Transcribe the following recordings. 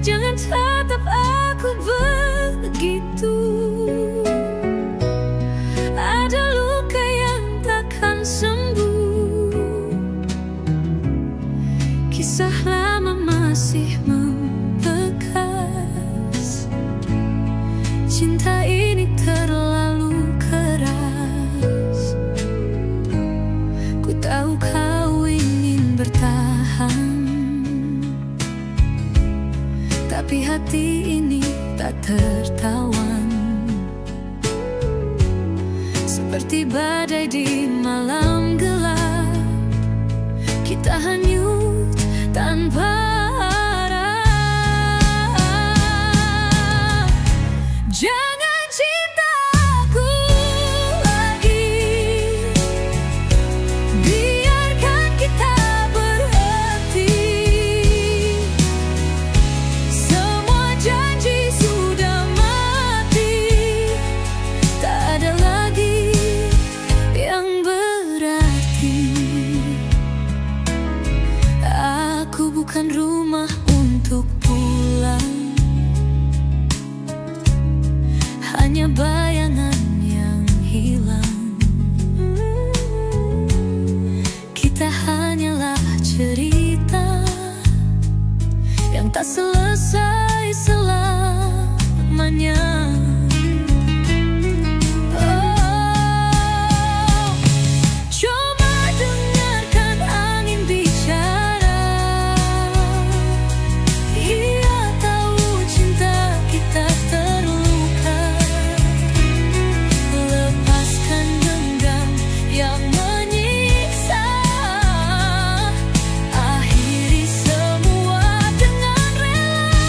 Jangan tatap aku begitu. Ada luka yang takkan sembuh. Kisah lama masih membekas. Cinta ini terlalu keras. Ku tahu kau ingin bertahan, tapi hati ini tak tertawan. Seperti badai di malam gelap, kita hanyut tanpa arah. Jangan cinta aku lagi, biarkan kita berhenti. Semua janji sudah mati, tak ada lagi yang berarti. Aku bukan rumah untuk pulang, hanya bayangan yang hilang. Kita hanyalah cerita yang tak selesai selamanya. Coba dengarkan angin bicara. Ia tahu cinta kita terluka. Lepaskan dendam yang menyiksa. Akhiri semua dengan rela.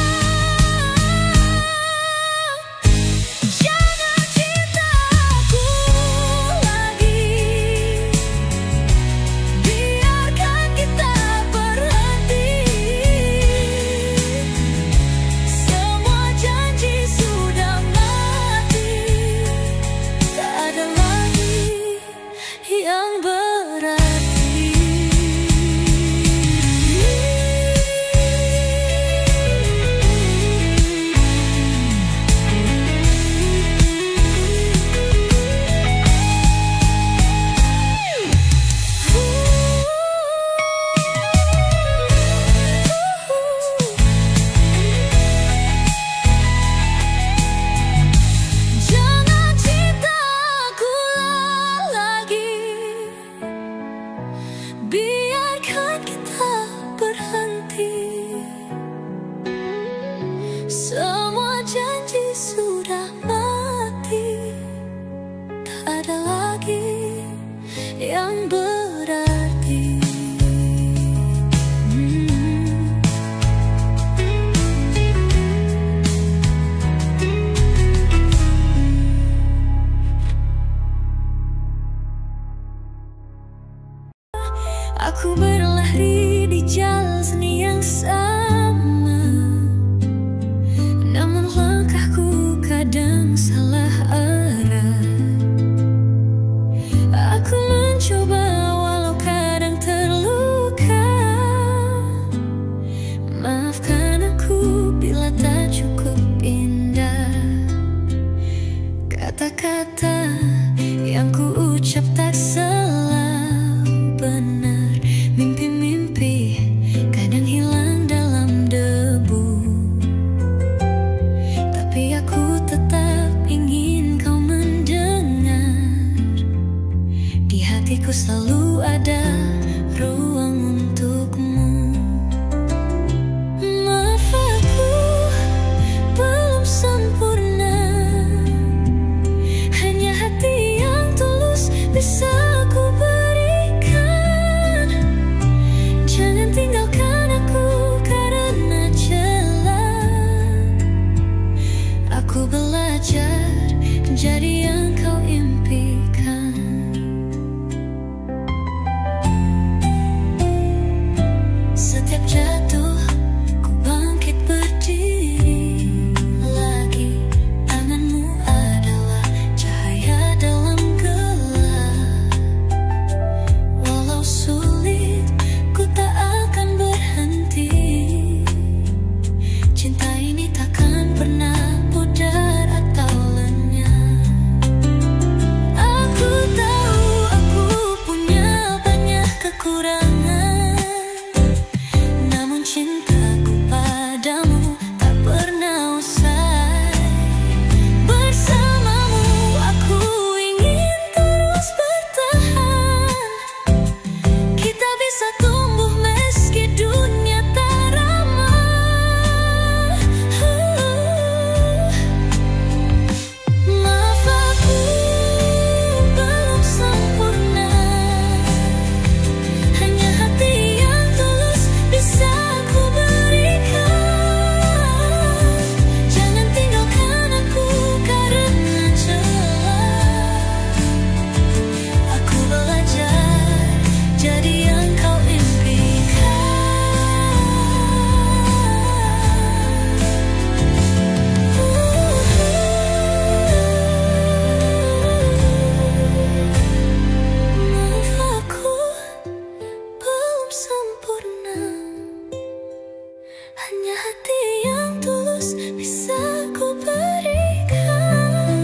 hanya hati yang tulus bisa ku berikan.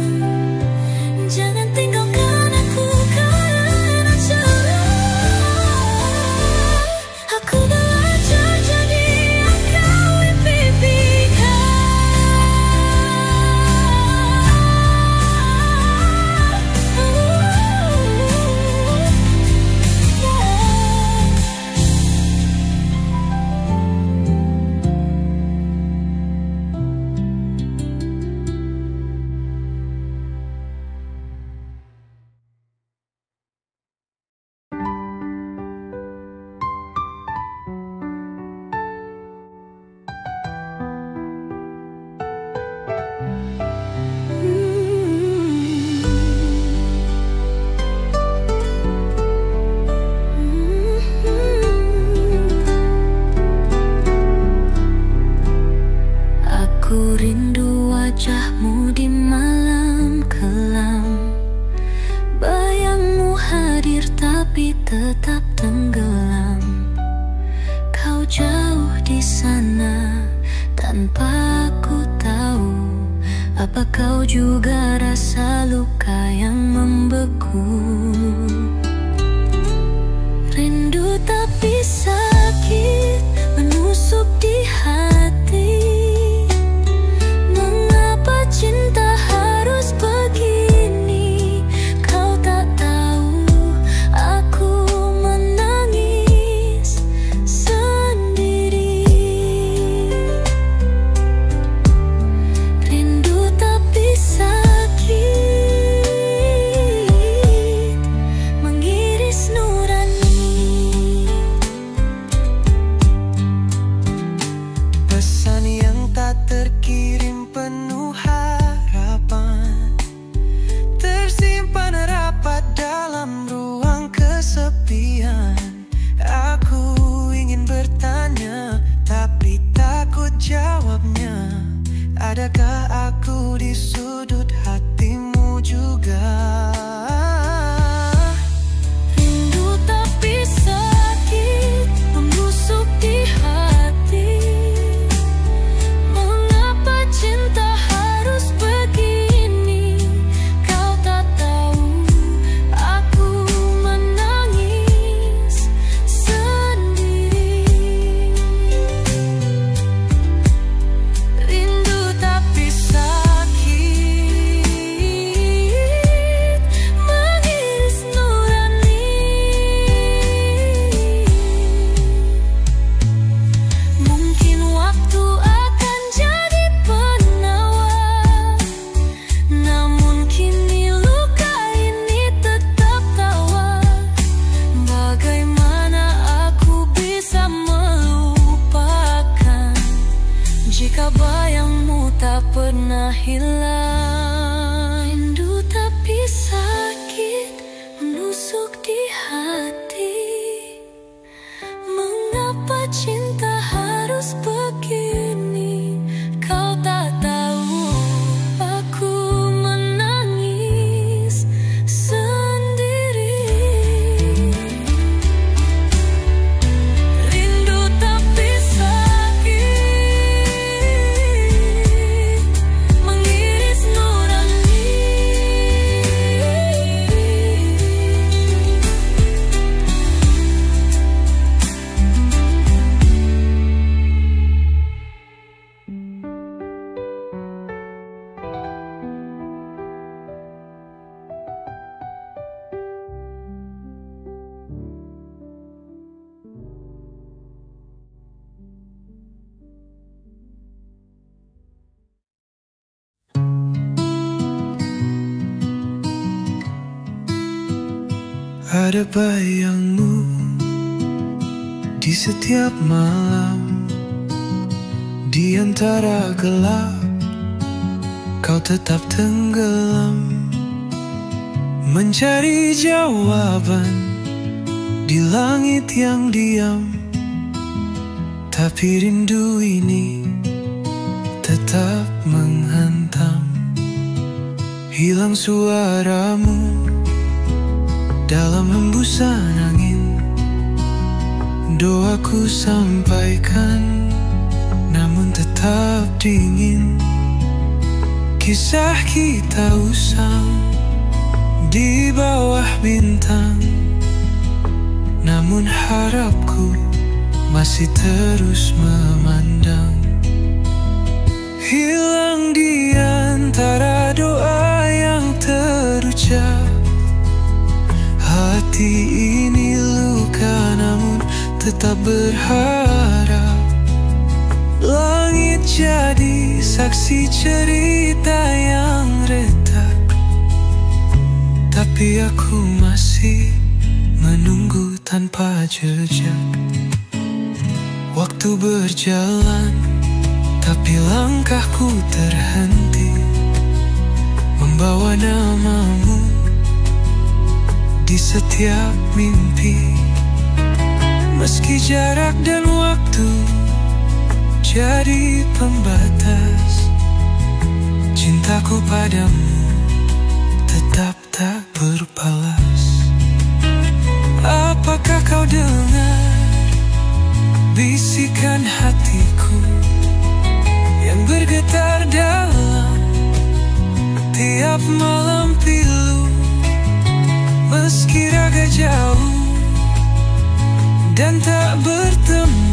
Jangan tinggalkan aku karena celah. Aku belajar jadi yang kau impikan. Aku rindu wajahmu di malam kelam. Bayangmu hadir tapi tetap tenggelam. Kau jauh di sana tanpa aku tahu. Apa kau juga rasa luka yang membeku? Rindu tapi sakit menusuk di hati. Mengapa cinta harus begini? Kau tak tahu aku menangis sendiri. Rindu tapi sakit mengiris nurani. Pesan yang tak terkirim penuh harapan, tersimpan rapat dalam ruang kesepian. Aku ingin bertanya, tapi takut jawabnya. Adakah aku di sudut hatimu juga? Rindu tapi sakit membusuk di hati. Mengapa cinta harus begini? Kau tak tahu aku menangis sendiri. Rindu tapi sakit mengiris nurani. Mungkin waktu akan jadi penawar, namun kini luka ini tetap tawar. Bagaimana aku bisa melupakan jika bayangmu tak pernah hilang? Rindu tapi sakit menusuk di hati. Mengapa cinta harus begini? Kau tak tahu aku menangis sendiri. Rindu tapi sakit mengiris nurani. Ada bayangmu di setiap malam. Di antara gelap kau tetap tenggelam, mencari jawaban di langit yang diam. Tapi rindu ini tetap menghantam. Hilang suaramu dalam hembusan angin. Doaku sampaikan dingin, kisah kita usang di bawah bintang. Namun harapku masih terus memandang. Hilang di antara doa yang terucap. Hati ini luka namun tetap berharap. Langit jadi saksi cerita yang retak, tapi aku masih menunggu tanpa jejak. Waktu berjalan, tapi langkahku terhenti, membawa namamu di setiap mimpi. Meski jarak dan waktu jadi pembatas, cintaku padamu tetap tak berbalas. Apakah kau dengar bisikan hatiku yang bergetar dalam tiap malam pilu? Meski raga jauh dan tak bertemu,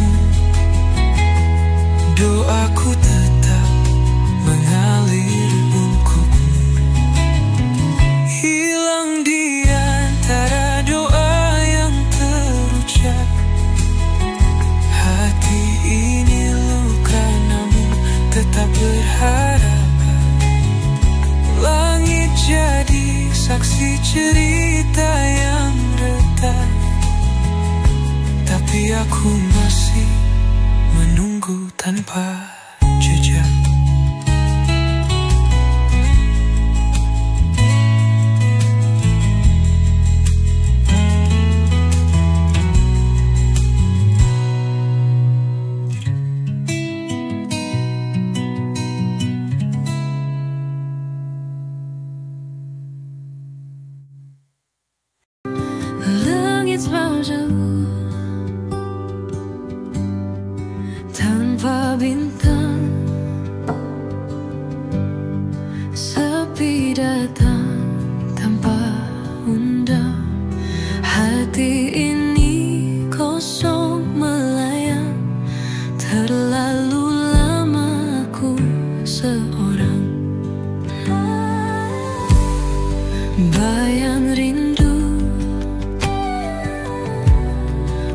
doaku tetap mengalir untukmu. Hilang di antara doa yang terucap. Hati ini luka namun tetap berharap. Langit jadi saksi cerita yang retak, tapi aku masih menunggu tanpa jejak. Langit mau jauh tanpa bintang, sepi datang tanpa undang. Hati ini kosong melayang, terlalu lama aku seorang. Bayang rindu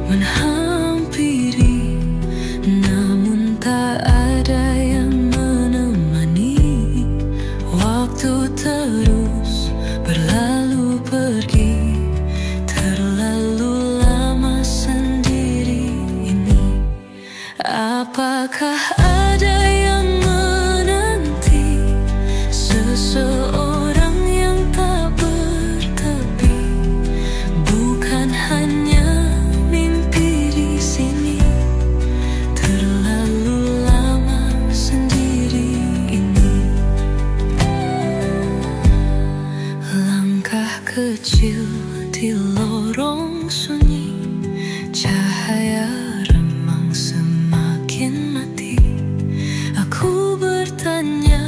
menghampiri, namun tak ada yang menemani. Waktu terus berlalu pergi, terlalu lama sendiri ini. Apakah ada yang menanti seseorang yang tak bertepi? Bukan hanya mimpi di sini, terlalu lama sendiri ini. Langkah kecil di lorong sunyi, cahaya remang semakin mati. Aku bertanya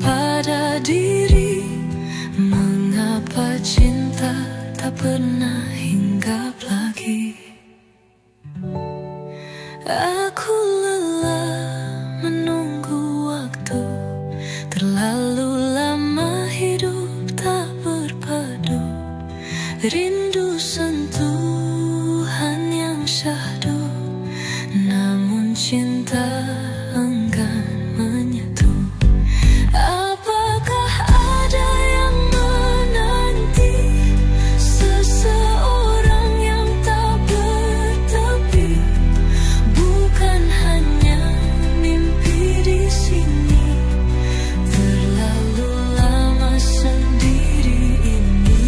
pada diri, mengapa cinta tak pernah hinggap lagi? Aku lelah menunggu waktu, terlalu lama hidup tak berpadu. Rindu sentuhan yang syahdu, namun cinta enggan menyatu. Apakah ada yang menanti seseorang yang tak bertepi? Bukan hanya mimpi di sini, terlalu lama sendiri ini.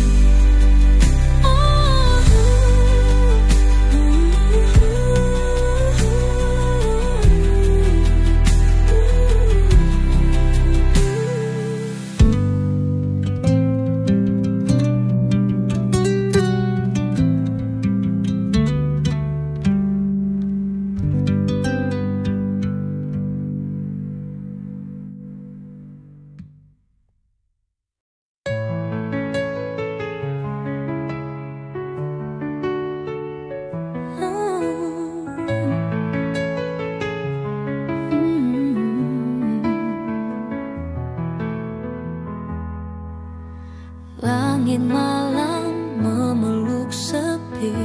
Langit malam memeluk sepi,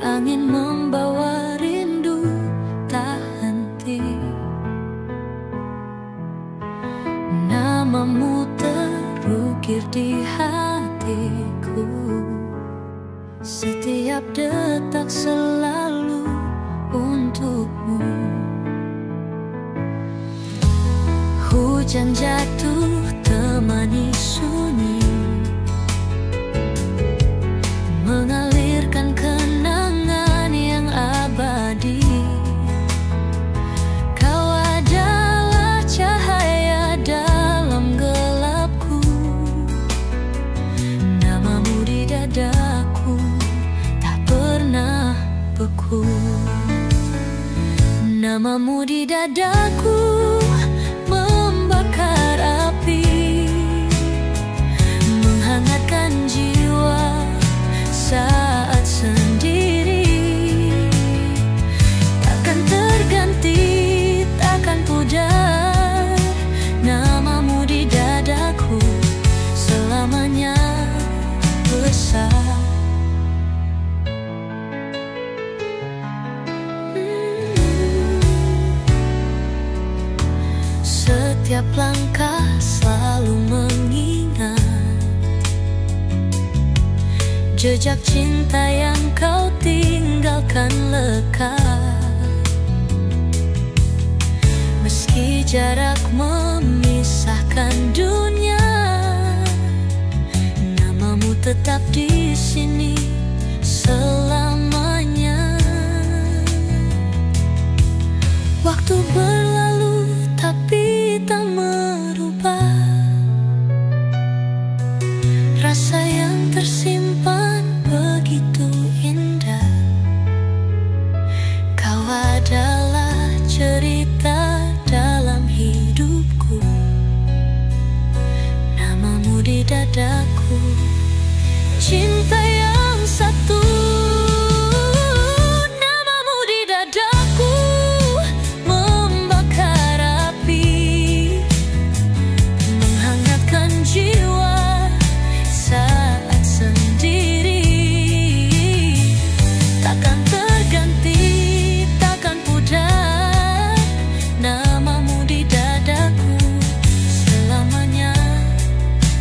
angin membawa rindu tak henti. Namamu terukir di hatiku, setiap detak selalu untukmu. Hujan jatuh temani sunyi, mengalirkan kenangan yang abadi. Kau adalah cahaya dalam gelapku, namamu di dadaku tak pernah beku. Namamu di dadaku membakar api, menghangatkan jiwa saat sendiri. Takkan terganti, takkan pudar, namamu di dadaku selamanya besar. Setiap langkah selalu mengingat jejak cinta yang kau tinggalkan lekat. Meski jarak memisahkan dunia, namamu tetap di sini selamanya. Waktu berlalu tapi tak merubah rasa yang tersimpan begitu indah. Kau adalah cerita dalam hidupku, namamu di dadaku, cinta yang satu. Namamu di dadaku membakar api, menghangatkan jiwa saat sendiri. Takkan terganti, takkan pudar, namamu di dadaku selamanya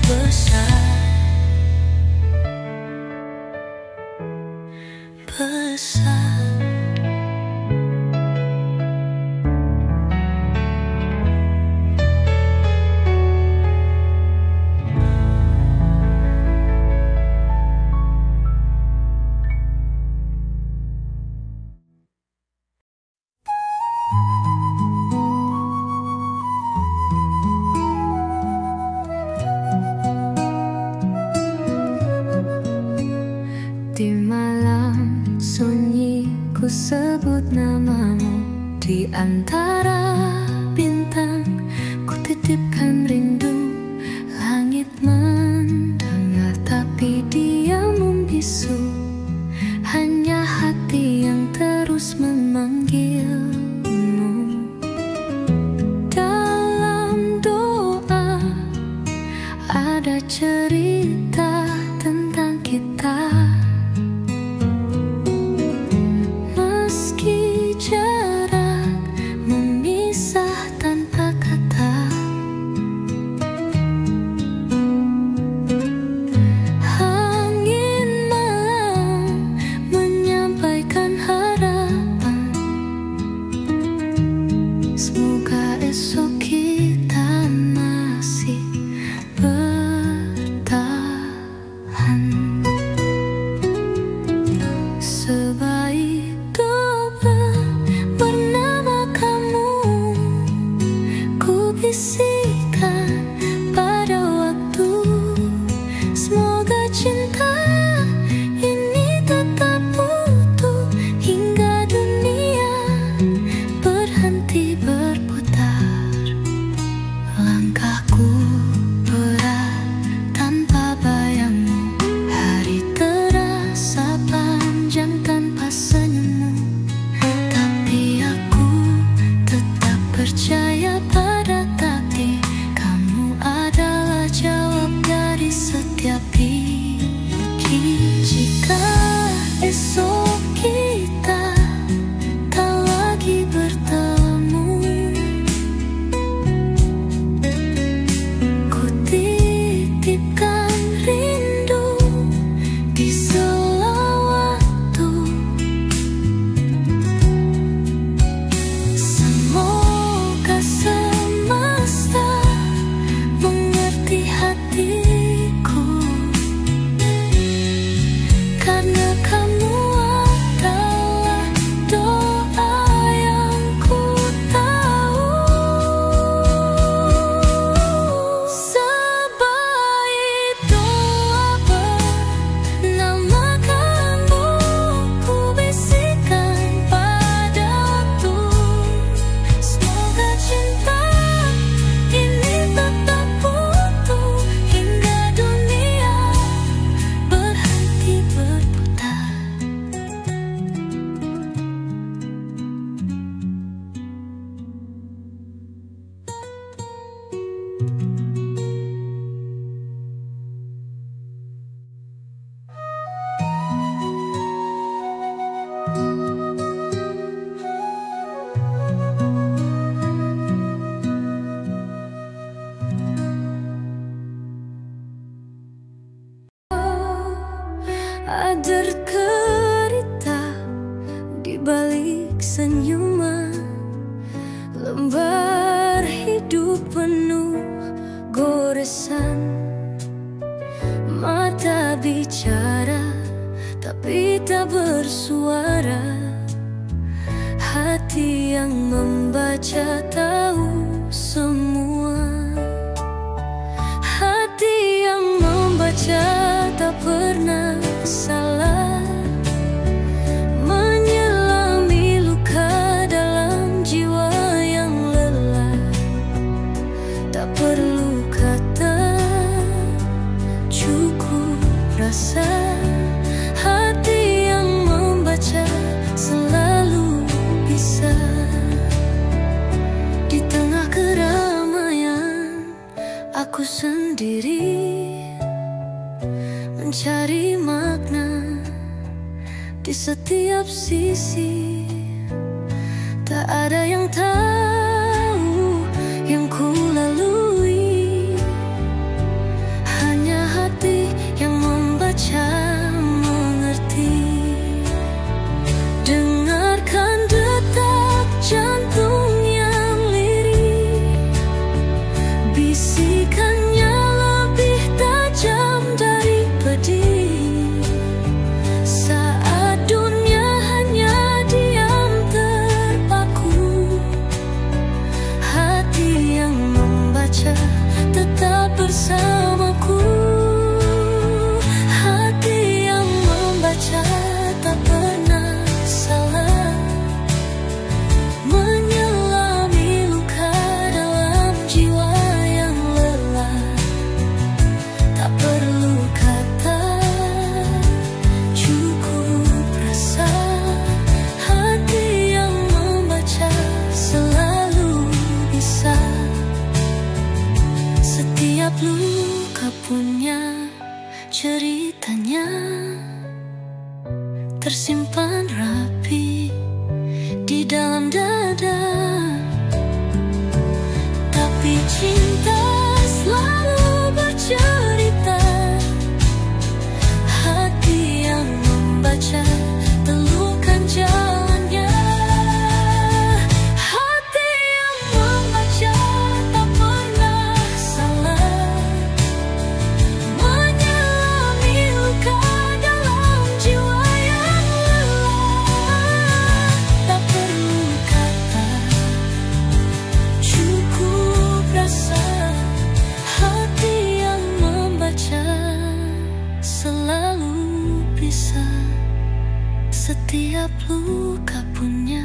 besar. Besar. Di malam sunyi ku sebut namamu, di antara bintang ku titipkan rindu. Langit mendengar tapi dia membisu, hanya hati yang terus memanggilmu. Dalam doa ada cerita tentang kita. Jarak memisah tanpa kata, angin malam menyampaikan harapan. Semoga esok kita masih bertahan. Sebaik bisikan pada waktu, semoga cinta ini tetap utuh hingga dunia berhenti berputar. senyuman, lembar hidup penuh goresan. Mata bicara tapi tak bersuara, hati yang membaca tahu semua. Hati yang membaca tak pernah salah, menyelami luka dalam jiwa yang lelah. Tak perlu kata, cukup rasa. Hati yang membaca selalu bisa. Di tengah keramaian aku sendiri, mencari makna di setiap sisi. Tak ada yang tahu yang ku lalui, hanya hati yang membaca mengerti. Dengarkan detak jantung yang lirih, bisikannya lebih tajam dari pedih. Saat dunia hanya diam terpaku, hati yang membaca tetap bersamaku. Hati yang membaca tak pernah salah, menyelami luka dalam jiwa yang lelah. Tak perlu kata, cukup rasa. Hati yang membaca selalu bisa. Setiap luka punya ceritanya, tersimpan rapi di dalam dada. Tapi cinta selalu bercerita. Hati yang membaca telukan jalannya. Hati yang membaca tak pernah salah, menyelami luka dalam jiwa yang lelah. Tak perlu kata, cukup rasa. Hati yang membaca selalu bisa. Setiap luka punya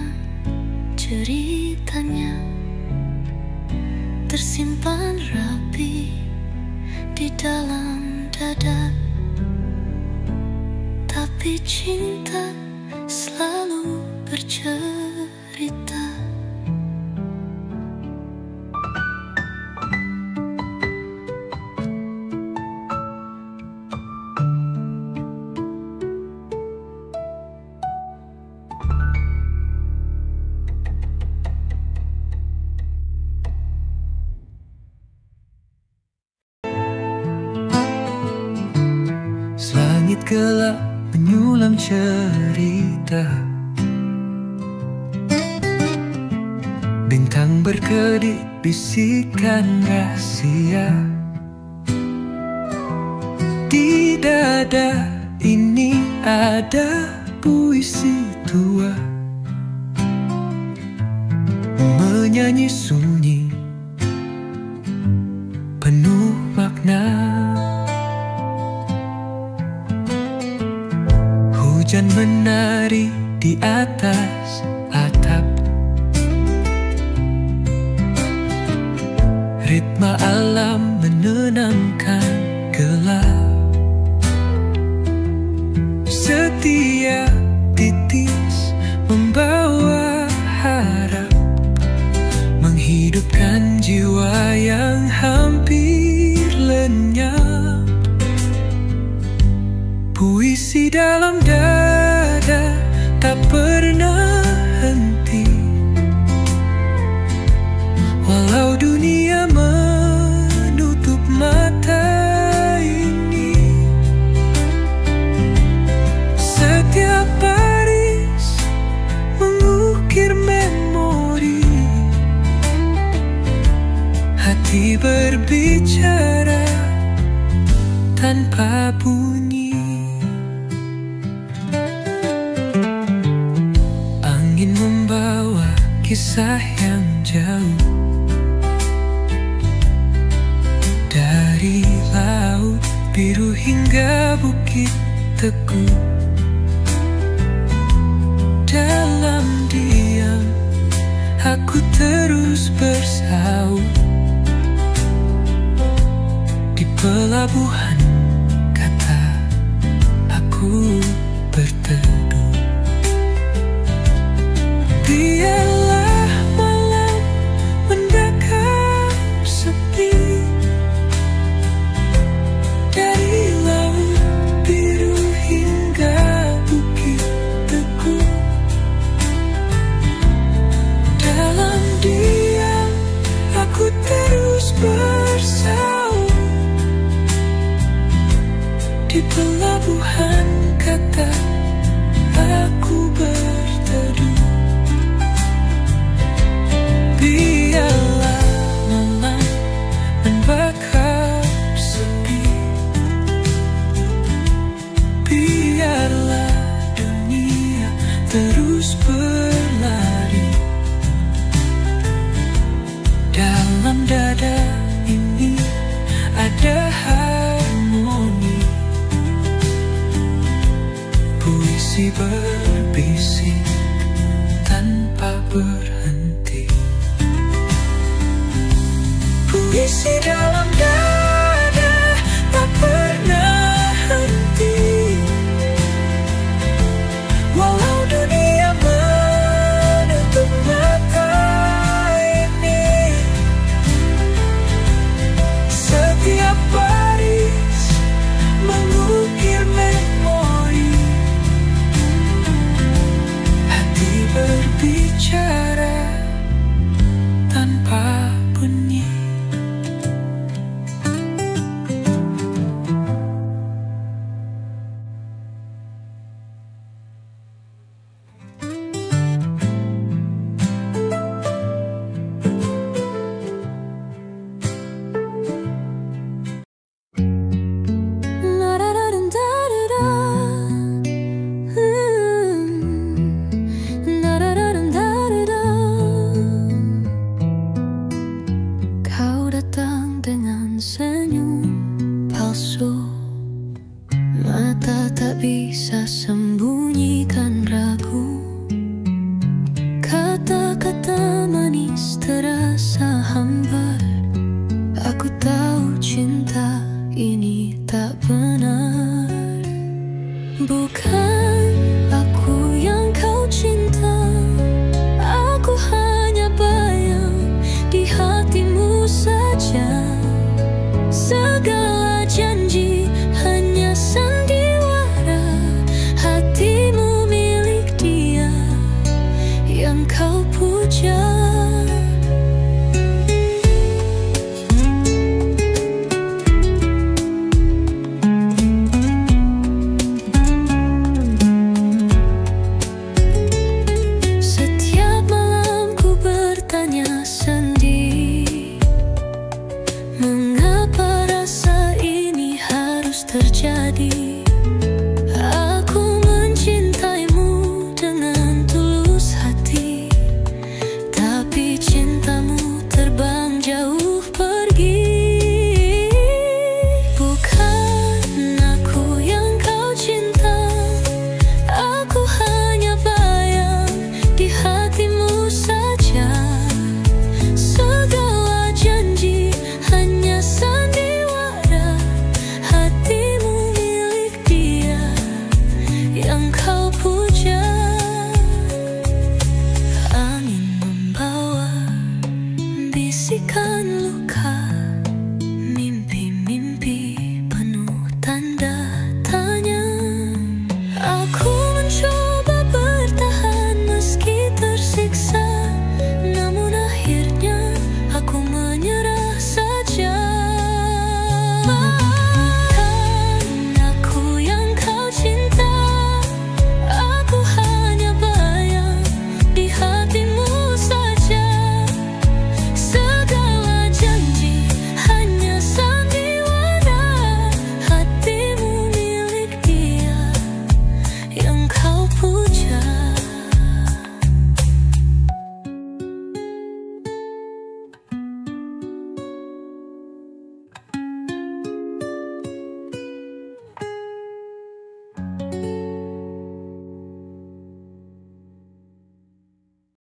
ceritanya, tersimpan rapi di dalam dada. Tapi cinta selalu bercerita. Langit gelap menyulam cerita, bintang berkedip bisikan rahasia. Di dada ini ada puisi tua, menyanyi sunyi penuh makna. Hujan menari di atas atap, ritme alam menenangkan gelap. Setiap titis membawa harap, menghidupkan jiwa yang hampir lenyap. Puisi dalam dada tak pernah henti, walau dunia menutup mata ini. Setiap tanpa bunyi. Angin membawa kisah yang jauh, dari laut biru hingga bukit teguh. Dalam diam aku terus bersaut, di pelabuhan kata aku berteduh. Biarlah malam mendekam sepi, dari laut biru hingga bukit teguh. Dalam diam aku terus bersaut, di pelabuhan kata aku berteduh. Biarlah malam membakar sepi, biarlah dunia terus berlari. Dalam dada ini ada harmoni, puisi berbisik tanpa berhenti. Puisi dalam dada tak pernah henti, walau dunia menutup mata ini. Setiap baris mengukir memori, hati berbicara tanpa bunyi. Kau datang dengan senyum palsu, mata tak bisa sembunyikan ragu. Kata-kata manis terasa hambar. Aku tahu cinta ini tak benar, bukan